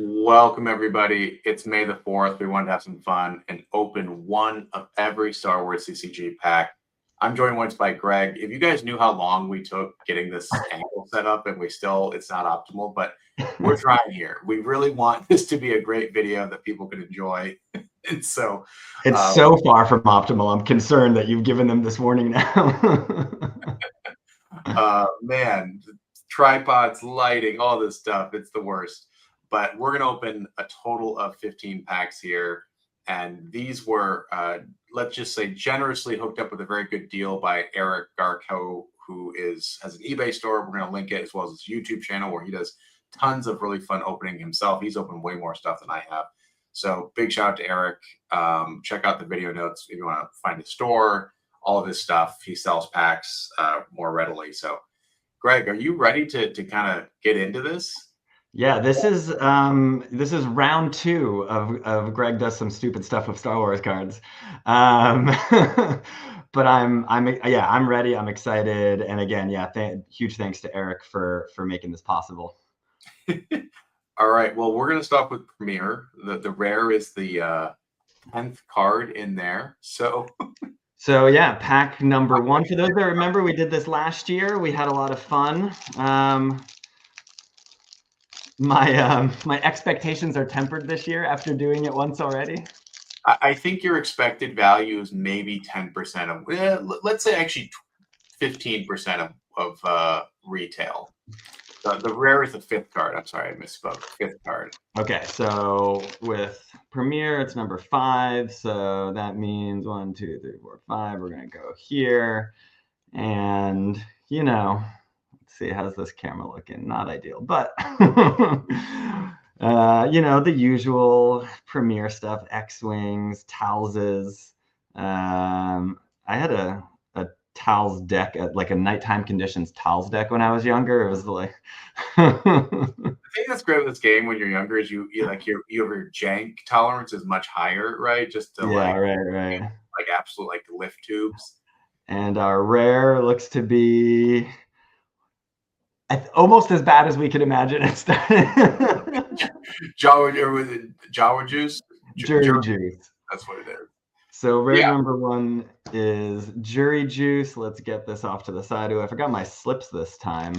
Welcome, everybody. It's May the 4th. We wanted to have some fun and open one of every Star Wars CCG pack. I'm joined once by Greg. If you guys knew how long we took getting this angle set up, and it's not optimal, but we're trying here. We really want this to be a great video that people can enjoy. And so it's so far from optimal. I'm concerned that you've given them this warning now. Man, tripods, lighting, all this stuff. It's the worst. But we're going to open a total of 15 packs here. And these were, let's just say, generously hooked up with a very good deal by Eric Garco, who has an eBay store. We're going to link it, as well as his YouTube channel, where he does tons of really fun opening himself. He's opened way more stuff than I have. So big shout out to Eric. Check out the video notes if you want to find his store, all of his stuff. He sells packs more readily. So Greg, are you ready to kind of get into this? Yeah, this is round two of Greg does some stupid stuff with Star Wars cards. But I'm ready. I'm excited. And again, huge thanks to Eric for making this possible. All right. Well, we're going to start with Premier. The rare is the 10th card in there. So yeah, pack number one. For those that remember, we did this last year. We had a lot of fun. My expectations are tempered this year after doing it once already. I think your expected value is maybe 10% of, let's say actually 15% of retail. The rare is the 5th card. I'm sorry, I misspoke. 5th card. Okay, so with Premier, it's number 5. So that means 1, 2, 3, 4, 5. We're gonna go here, and let's see, how's this camera looking? Not ideal, but the usual Premier stuff: X-wings, Talses. I had a Tals deck at like a nighttime conditions Tals deck when I was younger. It was like I think that's great with this game when you're younger is your jank tolerance is much higher, right? Just to right. Like absolute like lift tubes. And our rare looks to be almost as bad as we could imagine it started. Jawa juice? Jury juice. That's what it is. So rare number 1 is Jury Juice. Let's get this off to the side. Ooh, I forgot my slips this time.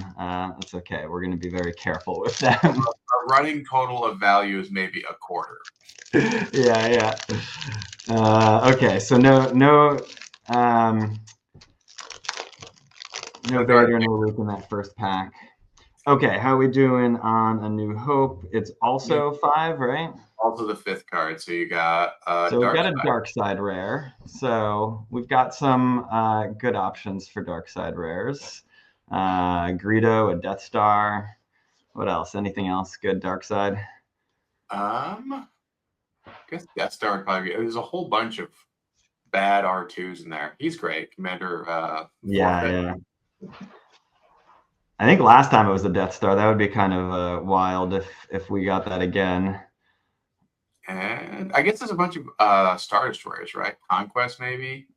It's okay. We're going to be very careful with them. A running total of value is maybe a quarter. Yeah. Okay, so no Vader, no Luke in that first pack. Okay, how are we doing on A New Hope? It's also 5, right? Also the 5th card. So you got we've got a dark side rare. So we've got some good options for dark side rares. Greedo, a Death Star. What else? Anything else good dark side? I guess Death Star would probably be. There's a whole bunch of bad R2s in there. He's great. Commander. Yeah. I think last time it was the Death Star. That would be kind of wild if we got that again. And I guess there's a bunch of Star Destroyers, right? Conquest, maybe?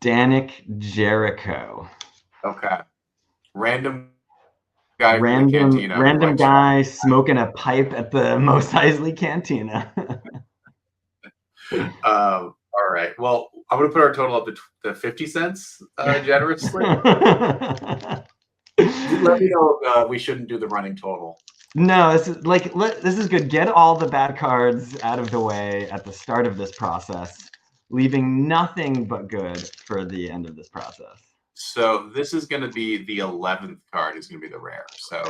Danik Jericho. Okay. Random guy random guy smoking a pipe at the Mos Eisley Cantina. All right. Well, I'm going to put our total up to 50 cents generously. Let me know if we shouldn't do the running total. No, this is good. Get all the bad cards out of the way at the start of this process, leaving nothing but good for the end of this process. So this is going to be the 11th card is going to be the rare. So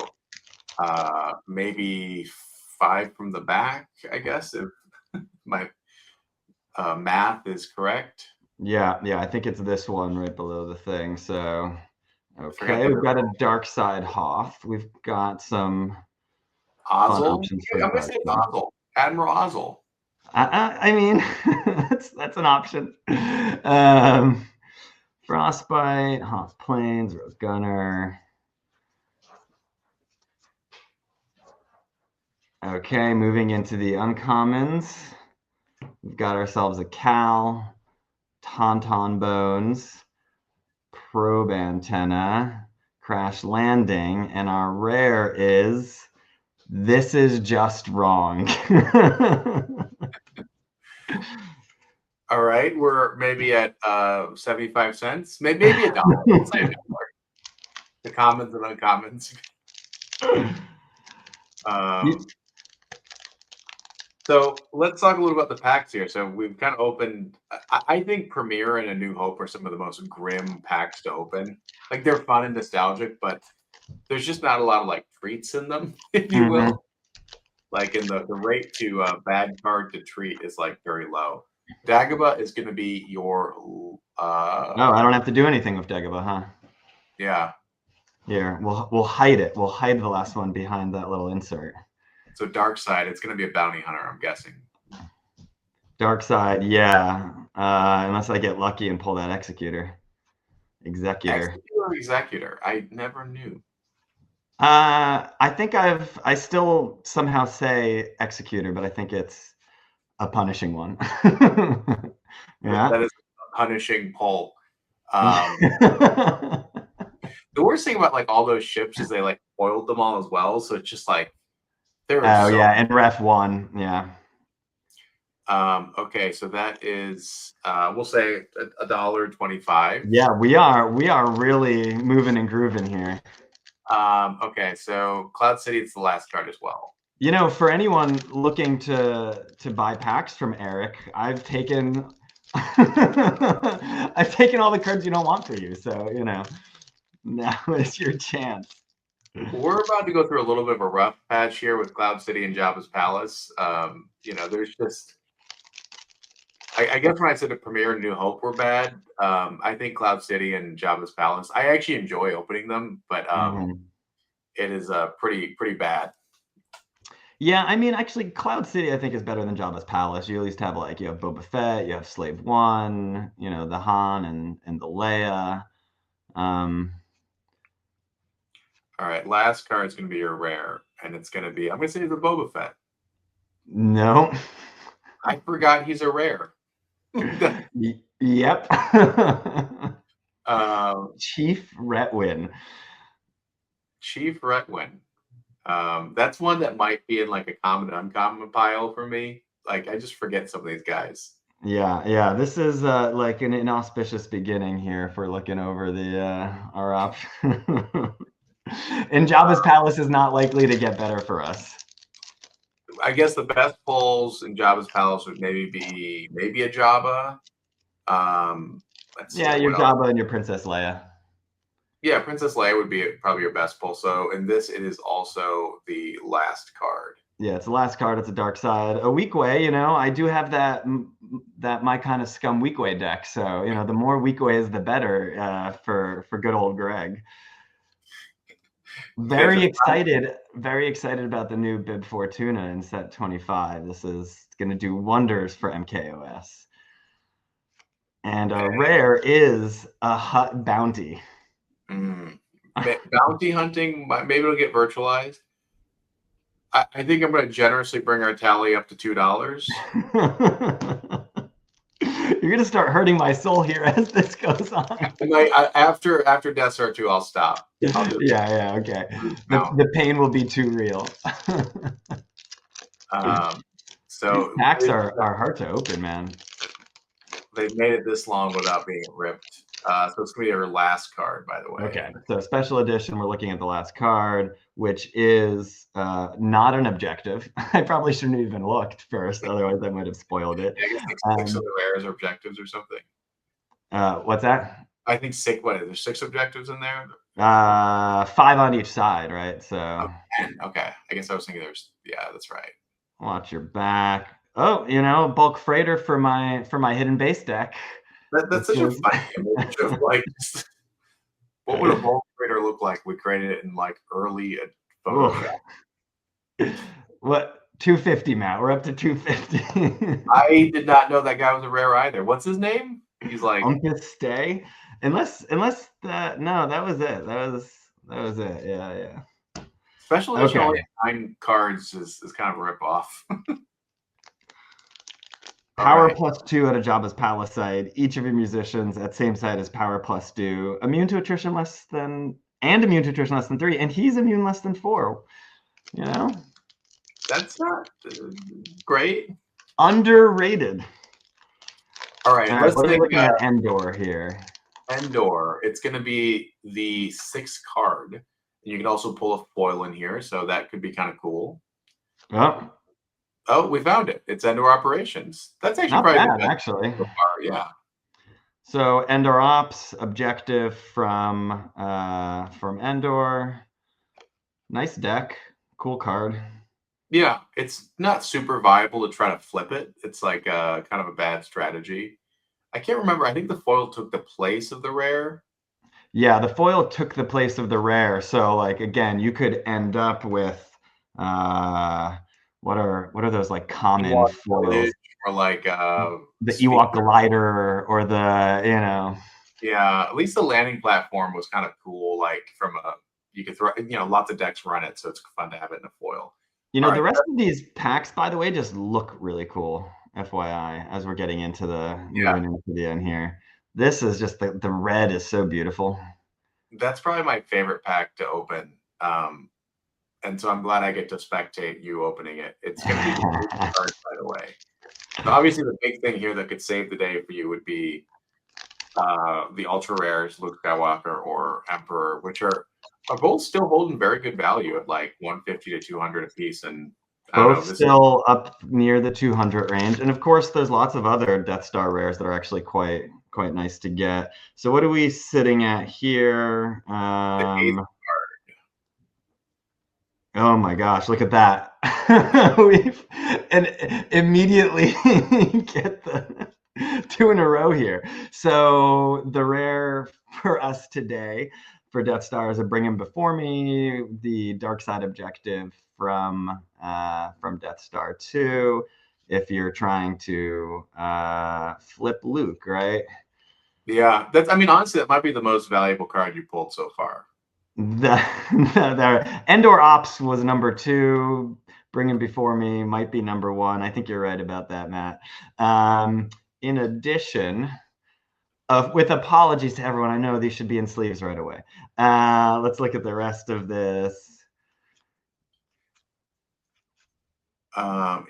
maybe 5 from the back, I guess, if my math is correct. Yeah, I think it's this one right below the thing. So, okay, we've got a dark side Hoth. We've got some Ozzel. I'm going to say Ozzel. Admiral Ozzel. I mean, that's an option. Frostbite, Hoth Plains, Rose Gunner. Okay, moving into the uncommons. We've got ourselves a Cal, Tauntaun Bones, Probe Antenna, Crash Landing, and our rare is This is just wrong. All right, we're maybe at 75 cents, maybe a dollar. We'll say a dollar. The commons and uncommons. Um, so let's talk a little about the packs here. So we've kind of opened. I think Premiere and A New Hope are some of the most grim packs to open. Like they're fun and nostalgic, but there's just not a lot of like treats in them, if you Mhm. will. Like in the rate to bad card to treat is like very low. Dagobah is going to be your Oh, I don't have to do anything with Dagobah, huh? yeah. Here, we'll hide it. We'll hide the last one behind that little insert. So dark side, it's going to be a bounty hunter, I'm guessing. Dark side, yeah. Unless I get lucky and pull that executor. Executor. Executor or executor? I never knew. I think I still somehow say executor, but I think it's a punishing one. Yeah. That is a punishing pull. The worst thing about like all those ships is they like foiled them all as well. So it's just like there are Oh so yeah, and ref one, yeah. okay, so that is we'll say $1.25. Yeah, we are really moving and grooving here. Okay, so Cloud City is the last card as well. You know, for anyone looking to buy packs from Eric, I've taken I've taken all the cards you don't want for you. So, you know, now is your chance. We're about to go through a little bit of a rough patch here with Cloud City and Jabba's Palace. You know, there's just I guess when I said the Premiere and New Hope were bad, I think Cloud City and Jabba's Palace, I actually enjoy opening them, but it is pretty bad. Yeah, I mean, actually, Cloud City I think is better than Jabba's Palace. You at least have like you have Boba Fett, you have Slave One, you know, the Han and the Leia. All right, last card is going to be your rare, and it's going to be I'm going to say the Boba Fett. No. I forgot he's a rare. Yep. Chief Retwin. Chief Retwin. That's one that might be in like a common uncommon pile for me. Like I just forget some of these guys. Yeah. This is like an inauspicious beginning here if we're looking over the our option. And Jabba's Palace is not likely to get better for us. I guess the best pulls in Jabba's Palace would maybe be a Jabba. Let's see, Yeah, your what else? Jabba and your Princess Leia. Yeah, Princess Leia would be probably your best pull. So in this, it is also the last card. Yeah, it's the last card. It's a dark side. A weak way, you know. I do have that my kind of scum weak way deck. So you know, the more weak ways, the better for good old Greg. Very excited about the new Bib Fortuna in set 25. This is going to do wonders for MKOS. And a rare is a Hut Bounty. Bounty hunting, maybe it'll get virtualized. I think I'm going to generously bring our tally up to $2. You're going to start hurting my soul here as this goes on. After Death Star 2, I'll stop. Yeah, okay. The pain will be too real. So these packs are hard to open, man. They've made it this long without being ripped. So it's going to be our last card, by the way. Okay, so special edition, we're looking at the last card, which is not an objective. I probably shouldn't have even looked first, otherwise I might have spoiled it. Yeah, I guess like 6 of the rares are objectives or something. What's that? I think there's 6 objectives in there? 5 on each side, right? So 10. Okay, I guess I was thinking yeah, that's right. Watch your back. Oh, you know, bulk freighter for my hidden base deck. That's such a fun image. Like, what would a bulk freighter look like? We created it in like early Photoshop. What 250, Matt? We're up to 250. I did not know that guy was a rare either. What's his name? He's like Uncas Stay. Unless that no, that was it. That was it. Yeah. Special edition only 9 cards is kind of a rip off. Power +2 at a Jabba's Palace side. Each of your musicians at same side is power +2. Immune to attrition less than 3, and he's immune less than 4. You know? That's not great. Underrated. All right, All right, let's what are we take looking at Endor here? Endor. It's going to be the 6th card. And you can also pull a foil in here, so that could be kind of cool. Oh, Oh, we found it. It's Endor Operations. That's actually not probably bad, the best actually. so far. Yeah. So Endor Ops objective from Endor. Nice deck, cool card. Yeah, it's not super viable to try to flip it. It's like kind of a bad strategy. I can't remember. I think the foil took the place of the rare. Yeah, the foil took the place of the rare. So like again, you could end up with uh what are those like common Ewok foils? Village or like The Ewok Speaker. glider or the, Yeah, at least the landing platform was kind of cool. Like from a, you could throw, lots of decks run it, so it's fun to have it in a foil. All the right. rest of these packs, by the way, just look really cool. FYI, as we're getting into Yeah, moving into the end here. This is just the red is so beautiful. that's probably my favorite pack to open. And so I'm glad I get to spectate you opening it. It's going to be great cards, by the way. So obviously, the big thing here that could save the day for you would be the ultra rares, Luke Skywalker or Emperor, which are both still holding very good value at like 150 to 200 a piece. And I don't know, Both this is still up near the 200 range, and of course, there's lots of other Death Star rares that are actually quite nice to get. So what are we sitting at here? the eighth. Oh my gosh, look at that. We've and immediately get the two in a row here. So the rare for us today for Death Star is a Bring Him Before Me, the Dark Side objective from Death Star 2. If you're trying to flip Luke, right? Yeah, that's. I mean, honestly, that might be the most valuable card you pulled so far. The, the Endor Ops was number 2. Bringing Before Me might be number 1. I think you're right about that, Matt. In addition, with apologies to everyone, I know these should be in sleeves right away. Let's look at the rest of this. Um,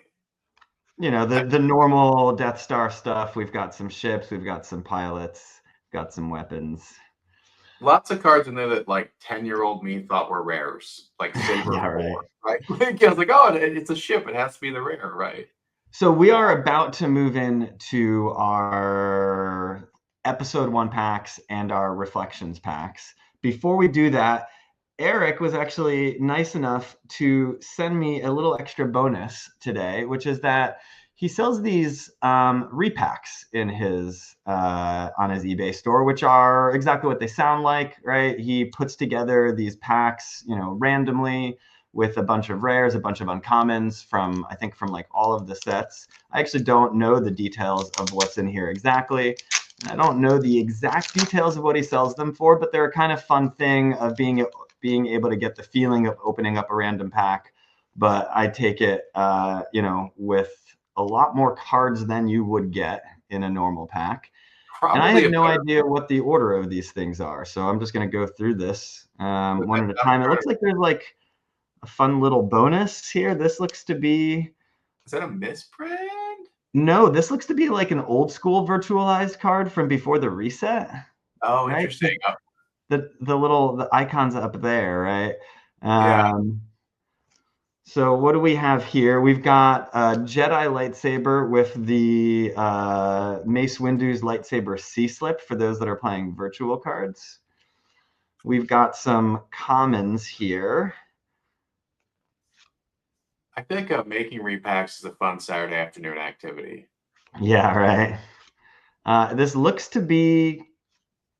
The normal Death Star stuff. We've got some ships, we've got some pilots, got some weapons. Lots of cards in there that like 10-year-old me thought were rares, like Saber Yeah, 4, right. right? Like, I was like, oh, it's a ship. It has to be the rare, right? So we are about to move into our episode 1 packs and our reflections packs. Before we do that, Eric was actually nice enough to send me a little extra bonus today, which is that he sells these repacks in his on his eBay store, which are exactly what they sound like, right? He puts together these packs, randomly with a bunch of rares, a bunch of uncommons from, I think, from like all of the sets. I actually don't know the details of what's in here exactly. I don't know the exact details of what he sells them for, but they're a kind of fun thing of being able to get the feeling of opening up a random pack. But I take it, with a lot more cards than you would get in a normal pack. And I Probably have a no better. idea what the order of these things are. So I'm just going to go through this one at a time. It looks like there's like a fun little bonus here. This looks to be... Is that a misprint? No, this looks to be like an old school virtualized card from before the reset, Oh, right? interesting. Oh, The icons up there, right? yeah, So what do we have here? We've got a Jedi lightsaber with the Mace Windu's lightsaber C-slip for those that are playing virtual cards. We've got some commons here. I think making repacks is a fun Saturday afternoon activity. Yeah, right. This looks to be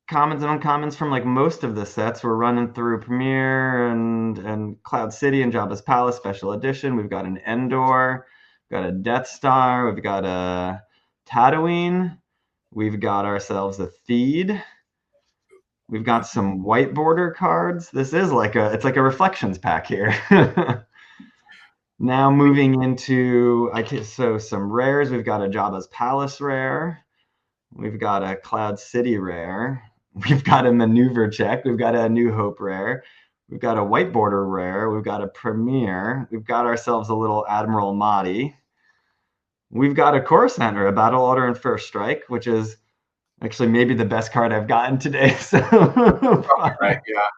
commons and uncommons from like most of the sets. We're running through Premiere and Cloud City and Jabba's Palace Special Edition. We've got an Endor, we've got a Death Star, we've got a Tatooine, we've got ourselves a Theed. We've got some white border cards. This is it's like a reflections pack here. Now moving into some rares. We've got a Jabba's Palace rare. We've got a Cloud City rare. We've got a maneuver check. We've got a New Hope rare. We've got a white border rare. We've got a premier. We've got ourselves a little Admiral Mahdi. We've got a Coruscant, or a Battle Order and First Strike, which is actually maybe the best card I've gotten today. So Right, yeah.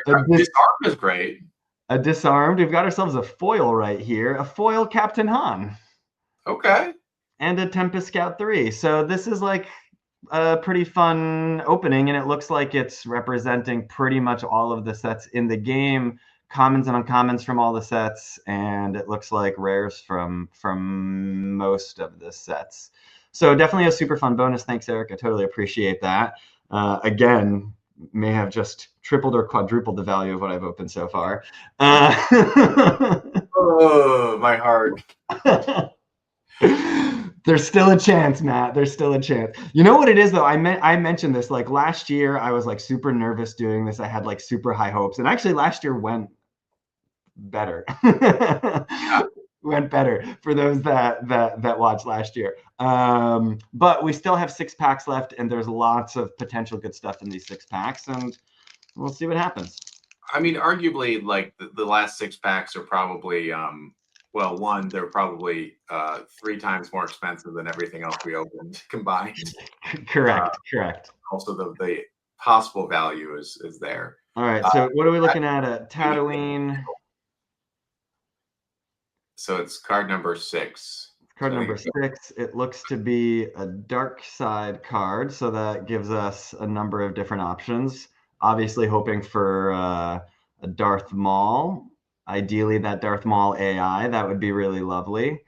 Very Disarm is great. A disarmed. We've got ourselves a foil right here. A foil Captain Han. Okay. And a Tempest Scout 3. So this is like a pretty fun opening, and it looks like it's representing pretty much all of the sets in the game, commons and uncommons from all the sets, and it looks like rares from most of the sets. So definitely a super fun bonus. Thanks, Eric. I totally appreciate that. Again, may have just tripled or quadrupled the value of what I've opened so far. Oh, my heart. There's still a chance, Matt. There's still a chance. You know what it is, though? I mentioned this. Like last year, I was like super nervous doing this. I had like super high hopes, and actually, last year went better. Yeah. Went better for those that watched last year. But we still have 6 packs left, and there's lots of potential good stuff in these 6 packs, and we'll see what happens. I mean, arguably, like the last 6 packs are probably well, one, they're probably 3 times more expensive than everything else we opened combined. Correct. Also, the possible value is there. All right. So what are we looking at Tatooine? So it's card number 6. Card number 6. It looks to be a dark side card, so that gives us a number of different options. Obviously, hoping for a Darth Maul. Ideally, that Darth Maul AI, that would be really lovely.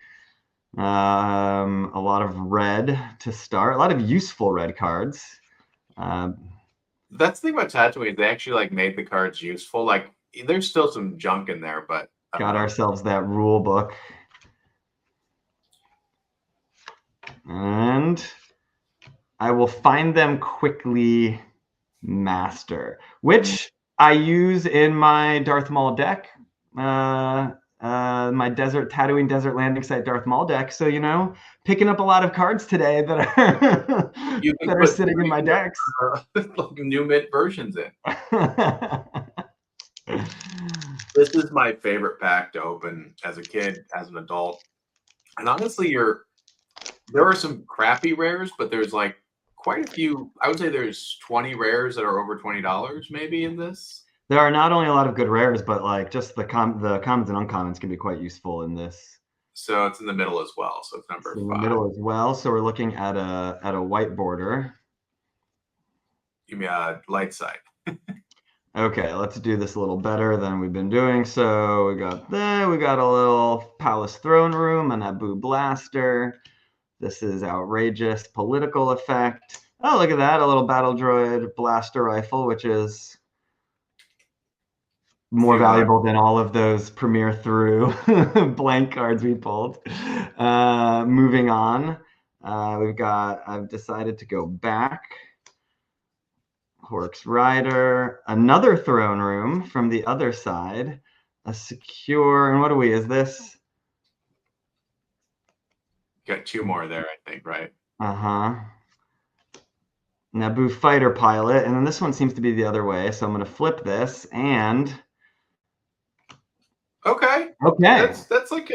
A lot of red to start. A lot of useful red cards. That's the thing about Tatooine. They actually like made the cards useful. Like there's still some junk in there, but got ourselves that rule book. And I will find them quickly master, which I use in my Darth Maul deck. My Tatooine Desert Landing Site Darth Maul deck. So, you know, picking up a lot of cards today that are that are sitting in my decks. Like new mint versions in. This is my favorite pack to open as a kid, as an adult. And honestly, there are some crappy rares, but there's like quite a few. I would say there's 20 rares that are over $20 maybe in this. There are not only a lot of good rares, but like just the commons and uncommons can be quite useful in this. So it's in the middle as well. So it's number 5. In the middle as well. So we're looking at a white border. You mean light side. Okay, let's do this a little better than we've been doing. So we got a little Palace Throne Room, a Naboo Blaster. This is outrageous political effect. Oh, look at that, a little Battle Droid Blaster Rifle, which is more valuable than all of those Premier through blank cards we pulled. Moving on, I've decided to go back. Hork's Rider, another Throne Room from the other side, a secure, and what are we, is this? Got 2 more there, I think, right? Uh-huh. Naboo Fighter Pilot, and then this one seems to be the other way, so I'm going to flip this, and... Okay. That's like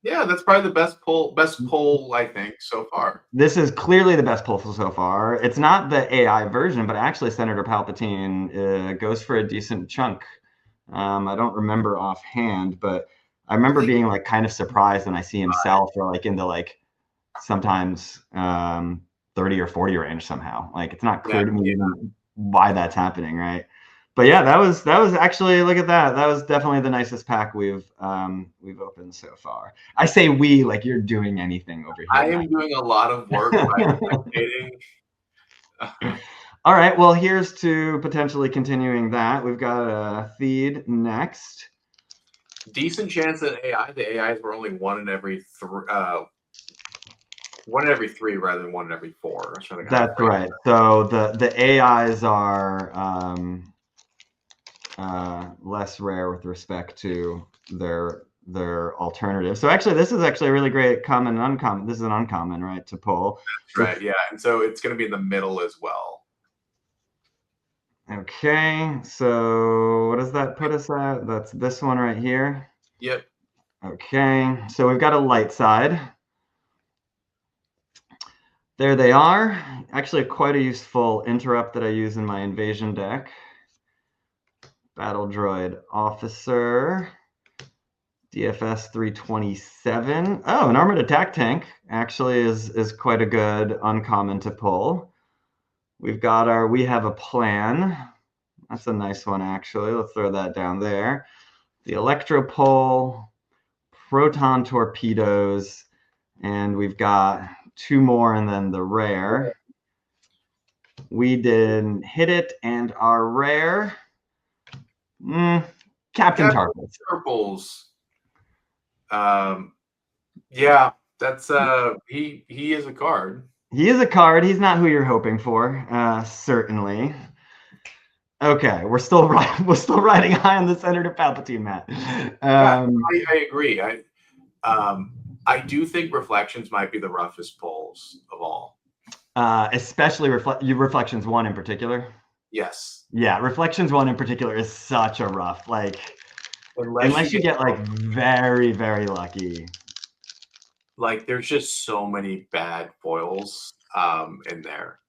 that's probably the best pull I think so far. This is clearly the best pull so far. It's not the AI version, but actually Senator Palpatine goes for a decent chunk. I don't remember offhand, but I remember being like kind of surprised when I see himself or like into like sometimes 30 or 40 range somehow. Like it's not clear to me even why that's happening, right? But yeah, that was actually, look at that. That was definitely the nicest pack we've opened so far. I say we, like you're doing anything over here. I am doing a lot of work by spectating. All right, well, here's to potentially continuing that. We've got a Theed next. Decent chance at AI. The AIs were only 1 in every 3. 1 in every 3 rather than 1 in every 4. That's right. So the AIs are less rare with respect to their alternative. So actually, this is actually a really great common and uncommon. This is an uncommon, right, to pull. That's right, yeah. And so it's going to be in the middle as well. Okay, so what does that put us at? That's this one right here. Yep. Okay, so we've got a light side. There they are. Actually, quite a useful interrupt that I use in my invasion deck. Battle Droid Officer. DFS 327. Oh, an armored attack tank actually is quite a good uncommon to pull. We've got our We Have a Plan. That's a nice one, actually. Let's throw that down there. The Electro Pole, Proton Torpedoes, and we've got two more and then the rare. We didn't hit it, and our rare, Captain Tarples. Purples. Yeah, that's he is a card. He is a card. He's not who you're hoping for, certainly. Okay, we're still riding high on the Senator Palpatine, Matt. I agree. I do think Reflections might be the roughest pulls of all. Especially Reflections 1 in particular. Yes. Yeah, Reflections 1 in particular is such a rough, like, unless you get like very, very lucky. Like, there's just so many bad foils in there.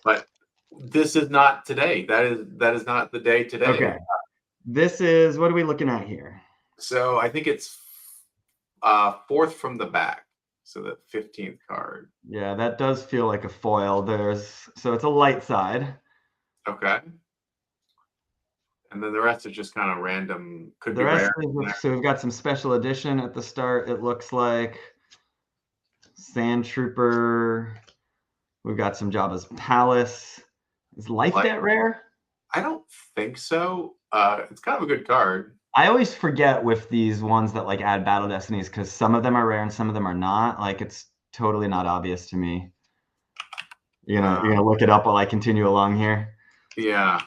But this is not today. That is not the day today. Okay. This is, what are we looking at here? So I think it's fourth from the back. So the 15th card. Yeah, that does feel like a foil. So it's a light side. Okay. And then the rest is just kind of random. Could the be rest rare. So we've got some special edition at the start. It looks like Sand Trooper. We've got some Jabba's Palace. Is Life Debt rare? I don't think so. It's kind of a good card. I always forget with these ones that like add Battle Destinies because some of them are rare and some of them are not. Like, it's totally not obvious to me. You're gonna look it up while I continue along here. Yeah.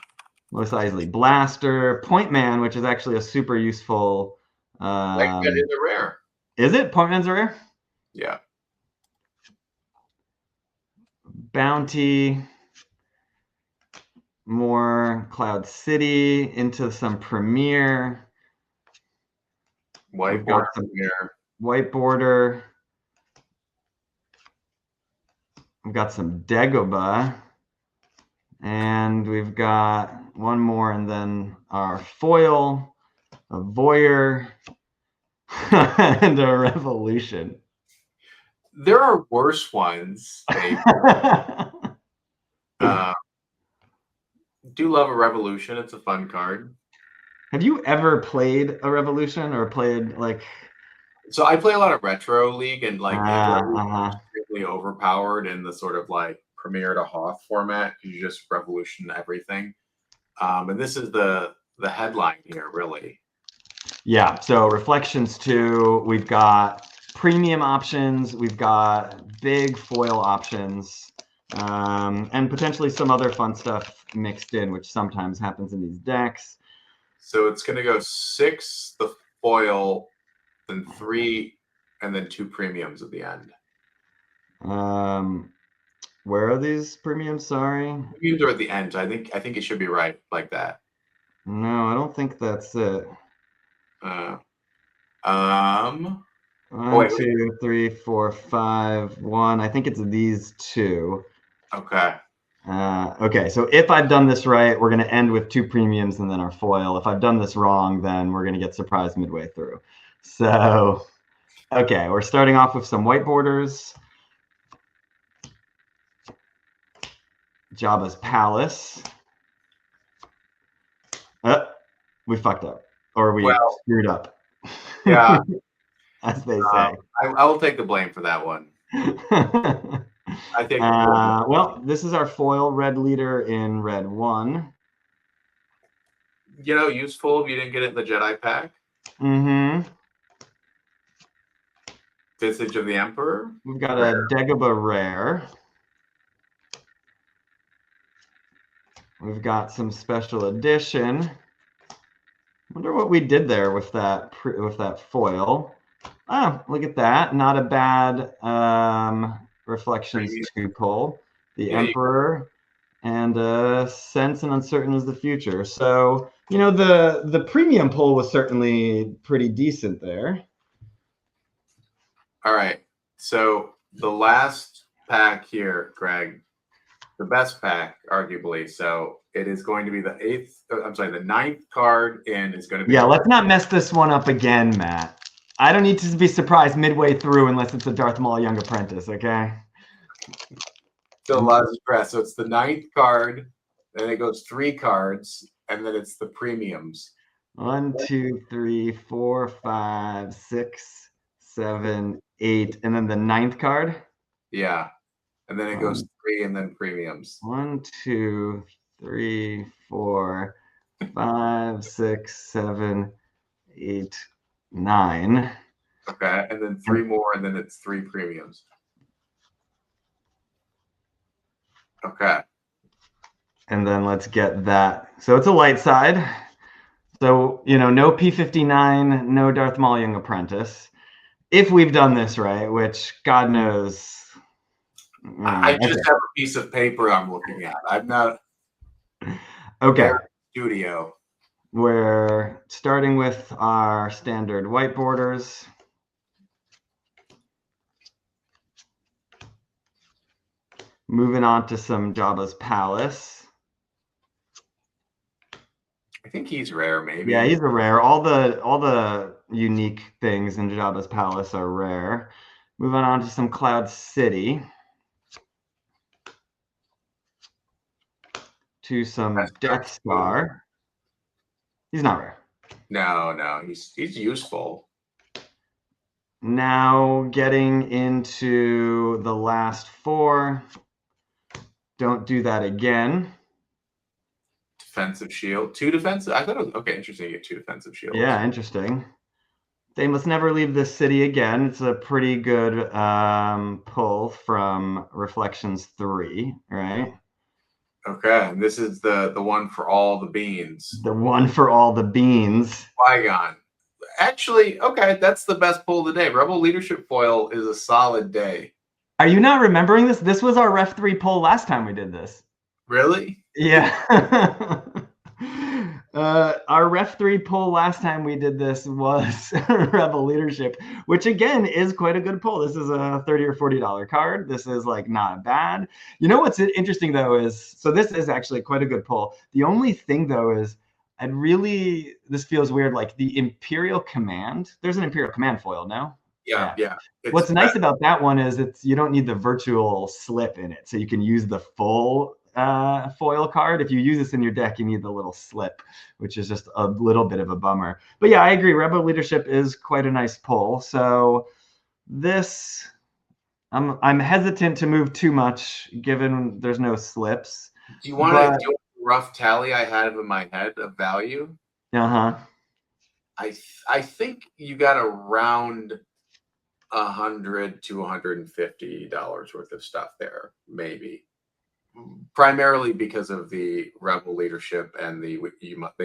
Mos Eisley Blaster, Point Man, which is actually a super useful. That is a rare. Is it? Point Man's a rare? Yeah. Bounty. More Cloud City into some Premier. White border. We've got some Dagobah. And we've got one more, and then our foil, a Voyeur, and a Revolution. There are worse ones. Do love a Revolution. It's a fun card. Have you ever played a Revolution or played like? So I play a lot of Retro League, and like extremely overpowered in the sort of like Premier to Hoth format. You just Revolution everything, and this is the headline here, really. Yeah. So Reflections 2, we've got premium options, we've got big foil options, and potentially some other fun stuff mixed in, which sometimes happens in these decks. So it's going to go 6, the foil, then 3, and then 2 premiums at the end. Where are these premiums? Sorry. Premiums are at the end. I think it should be right like that. No, I don't think that's it. 1, 2, 3, 4, 5, 1. I think it's these two. Okay. Okay, so if I've done this right, we're going to end with 2 premiums and then our foil. If I've done this wrong, then we're going to get surprised midway through. So, okay, we're starting off with some white borders. Jabba's Palace. We fucked up. Or we screwed up. Yeah. As they say. I will take the blame for that one. I think. Well, this is our foil red leader in red 1. Useful if you didn't get it in the Jedi pack. Mm-hmm. Visage of the Emperor. We've got a Dagobah rare. We've got some special edition. Wonder what we did there with that foil. Oh, look at that! Not a bad Reflections 2 pull. The Emperor, and Sense and Uncertain is the future. So, you know, the premium pull was certainly pretty decent there. All right. So the last pack here, Greg, the best pack, arguably. So it is going to be the ninth card in is going to be. Yeah, let's not mess this one up again, Matt. I don't need to be surprised midway through unless it's a Darth Maul Young Apprentice, okay? So a lot of stress. So it's the ninth card, then it goes 3 cards, and then it's the premiums. 1, 2, 3, 4, 5, 6, 7, 8, and then the ninth card. Yeah, and then it goes 3, and then premiums. 1, 2, 3, 4, 5, 6, 7, 8, 9. Okay, and then 3 more, and then it's 3 premiums. Okay. And then let's get that. So it's a light side. So, you know, no P-59, no Darth Maul Young Apprentice. If we've done this right, which God knows. I just have a piece of paper I'm looking at. I'm not. Okay. Studio. We're starting with our standard white borders. Moving on to some Jabba's Palace. I think he's rare, maybe. Yeah, he's a rare. All the unique things in Jabba's Palace are rare. Moving on to some Cloud City. To some Death Star. He's not rare. No, he's useful. Now getting into the last 4. Don't do that again. Defensive shield. 2 defensive. I thought it was okay. Interesting to get 2 defensive shields. Yeah, interesting. They must never leave this city again. It's a pretty good pull from Reflections 3, right? Okay, and this is the one for all the beans. The one for all the beans. Qui-Gon. Actually, okay, that's the best pull of the day. Rebel Leadership Foil is a solid day. Are you not remembering this? This was our Ref 3 pull last time we did this. Really? Yeah. Our Ref 3 pull last time we did this was Rebel Leadership, which again is quite a good pull. This is a $30 or $40 card. This is like not bad. You know what's interesting though is, so this is actually quite a good pull. The only thing though is, this feels weird, like the Imperial Command. There's an Imperial Command foil now. Yeah. What's nice about that one is you don't need the virtual slip in it, so you can use the full foil card. If you use this in your deck, you need the little slip, which is just a little bit of a bummer. But yeah, I agree. Rebel Leadership is quite a nice pull. So this, I'm hesitant to move too much, given there's no slips. Do you want a rough tally I had in my head of value? Uh-huh. I think you got around $100 to $150 worth of stuff there, maybe. Primarily because of the Rebel Leadership and they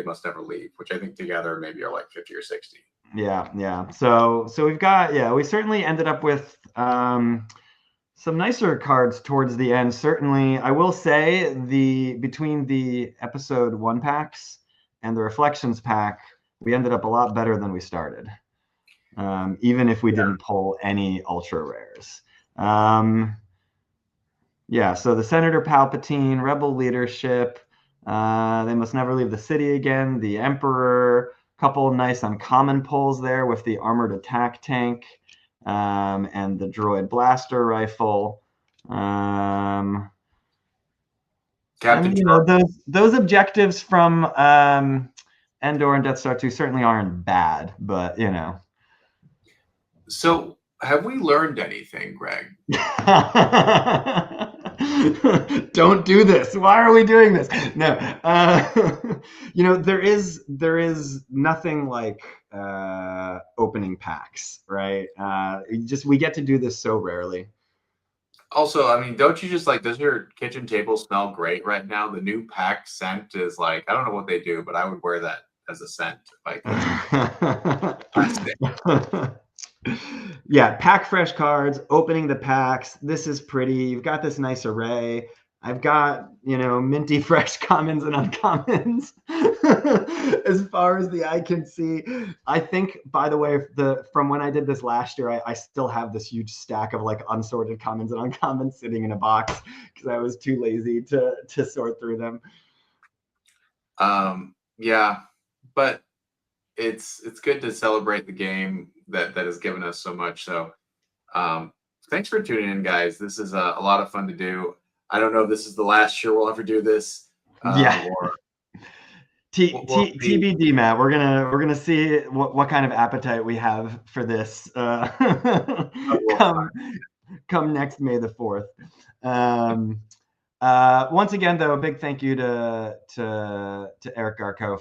must never leave, which I think together maybe are like 50 or 60. Yeah. So we've got, we certainly ended up with some nicer cards towards the end. Certainly, I will say between the episode 1 packs and the Reflections pack, we ended up a lot better than we started. Even if we didn't pull any ultra rares. So the Senator Palpatine, Rebel Leadership, they must never leave the city again, the Emperor, couple nice uncommon pulls there with the armored attack tank, and the droid blaster rifle. Captain, those objectives from Endor and Death Star 2 certainly aren't bad, but So, have we learned anything, Greg? Don't do this. Why are we doing this? No. There is nothing like opening packs, right? We get to do this so rarely. Also, I mean, don't you just does your kitchen table smell great right now? The new pack scent is I don't know what they do, but I would wear that as a scent. Yeah, pack fresh cards, opening the packs. This is pretty. You've got this nice array. I've got, minty fresh commons and uncommons as far as the eye can see. I think, by the way, from when I did this last year, I still have this huge stack of like unsorted commons and uncommons sitting in a box because I was too lazy to sort through them. Yeah, but it's good to celebrate the game that has given us so much. So thanks for tuning in, guys. This is a lot of fun to do. I don't know if this is the last year we'll ever do this, Yeah. or we'll see. TBD, Matt. We're gonna see what kind of appetite we have for this come come next May the 4th. Once again, though, a big thank you to Eric Garco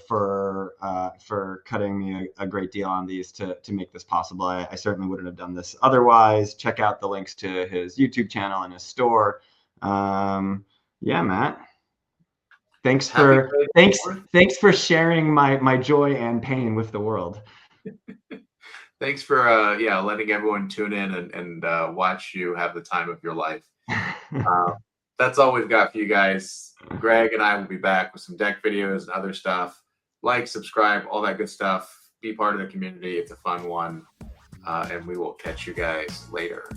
for cutting me a great deal on these to make this possible. I certainly wouldn't have done this otherwise. Check out the links to his YouTube channel and his store. Yeah, Matt. Thanks for sharing my joy and pain with the world. Thanks for letting everyone tune in and watch you have the time of your life. That's all we've got for you guys. Greg and I will be back with some deck videos and other stuff. Like, subscribe, all that good stuff. Be part of the community. It's a fun one. And we will catch you guys later.